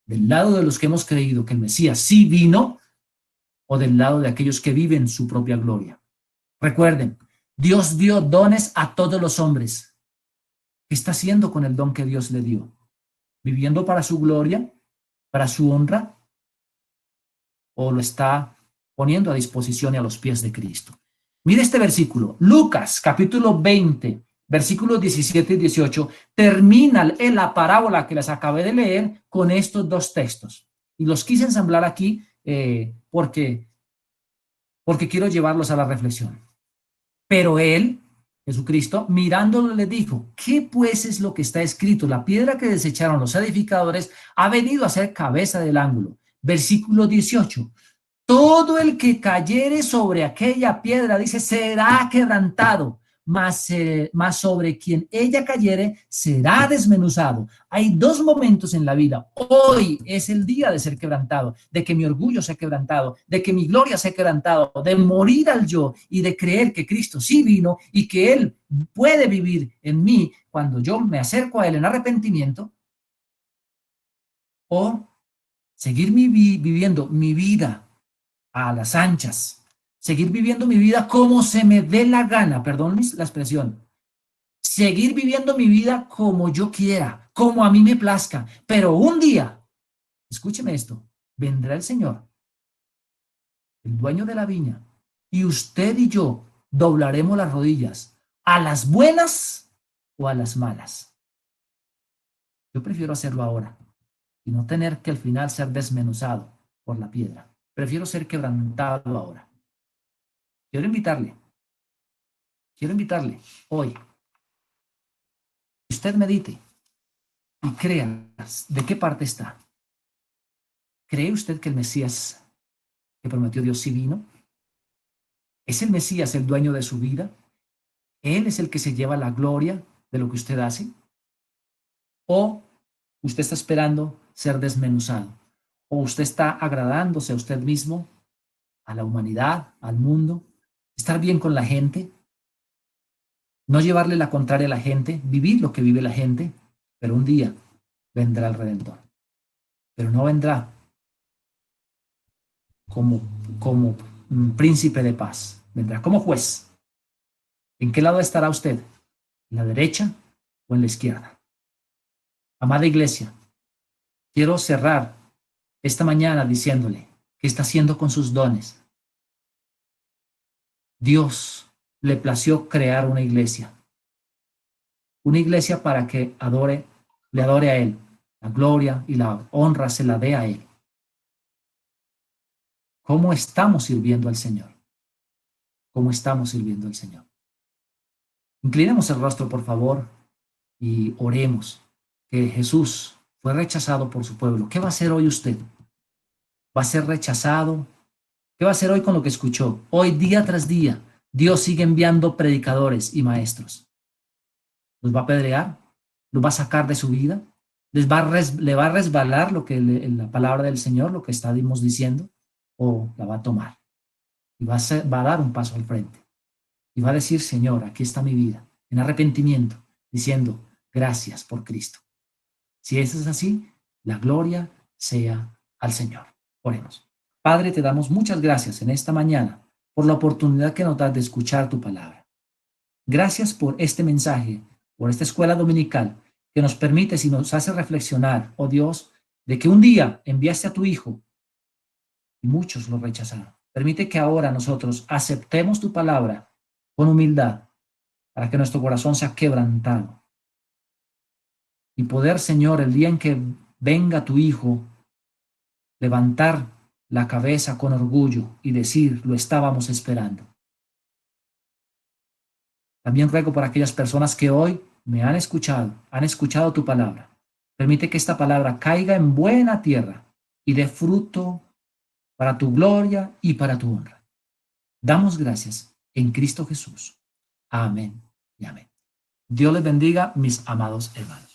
[SPEAKER 1] Del lado de los que hemos creído que el Mesías sí vino, o del lado de aquellos que viven su propia gloria. Recuerden, Dios dio dones a todos los hombres. ¿Qué está haciendo con el don que Dios le dio? ¿Viviendo para su gloria, para su honra? ¿O lo está poniendo a disposición y a los pies de Cristo? Mire este versículo, Lucas capítulo 20, versículos 17 y 18, termina la parábola que les acabé de leer con estos dos textos. Y los quise ensamblar aquí porque quiero llevarlos a la reflexión. Pero él, Jesucristo, mirándolo le dijo, ¿qué pues es lo que está escrito? La piedra que desecharon los edificadores ha venido a ser cabeza del ángulo. Versículo 18. Todo el que cayere sobre aquella piedra, dice, será quebrantado, mas sobre quien ella cayere será desmenuzado. Hay dos momentos en la vida. Hoy es el día de ser quebrantado, de que mi orgullo sea quebrantado, de que mi gloria sea quebrantado, de morir al yo y de creer que Cristo sí vino y que Él puede vivir en mí cuando yo me acerco a Él en arrepentimiento, o seguir viviendo mi vida a las anchas, seguir viviendo mi vida como se me dé la gana, perdón la expresión, seguir viviendo mi vida como yo quiera, como a mí me plazca, pero un día, escúcheme esto, vendrá el Señor, el dueño de la viña, y usted y yo doblaremos las rodillas a las buenas o a las malas. Yo prefiero hacerlo ahora y no tener que al final ser desmenuzado por la piedra. Prefiero ser quebrantado ahora. Quiero invitarle hoy. Usted medite y crea de qué parte está. ¿Cree usted que el Mesías que prometió Dios sí vino? ¿Es el Mesías el dueño de su vida? ¿Él es el que se lleva la gloria de lo que usted hace? ¿O usted está esperando ser desmenuzado? ¿O usted está agradándose a usted mismo, a la humanidad, al mundo? ¿Estar bien con la gente? No llevarle la contraria a la gente, vivir lo que vive la gente, pero un día vendrá el Redentor. Pero no vendrá como príncipe de paz, vendrá como juez. ¿En qué lado estará usted? ¿En la derecha o en la izquierda? Amada iglesia, quiero cerrar esta mañana diciéndole qué está haciendo con sus dones. Dios le plació crear una iglesia para que le adore a Él. La gloria y la honra se la dé a Él. ¿Cómo estamos sirviendo al Señor? ¿Cómo estamos sirviendo al Señor? Inclinemos el rostro, por favor, y oremos que Jesús fue rechazado por su pueblo. ¿Qué va a hacer hoy usted? ¿Va a ser rechazado? ¿Qué va a hacer hoy con lo que escuchó? Hoy, día tras día, Dios sigue enviando predicadores y maestros. ¿Los va a apedrear? ¿Los va a sacar de su vida? ¿Le va a resbalar lo que la palabra del Señor, lo que estamos diciendo? ¿O la va a tomar? Y va a dar un paso al frente. Y va a decir, Señor, aquí está mi vida, en arrepentimiento, diciendo, gracias por Cristo. Si eso es así, la gloria sea al Señor. Oremos. Padre, te damos muchas gracias en esta mañana por la oportunidad que nos das de escuchar tu palabra. Gracias por este mensaje, por esta escuela dominical que nos permite y nos hace reflexionar, oh Dios, de que un día enviaste a tu Hijo y muchos lo rechazaron. Permite que ahora nosotros aceptemos tu palabra con humildad para que nuestro corazón sea quebrantado y poder, Señor, el día en que venga tu Hijo, levantar la cabeza con orgullo y decir, lo estábamos esperando. También ruego por aquellas personas que hoy me han escuchado tu palabra. Permite que esta palabra caiga en buena tierra y dé fruto para tu gloria y para tu honra. Damos gracias en Cristo Jesús. Amén y amén. Dios les bendiga, mis amados hermanos.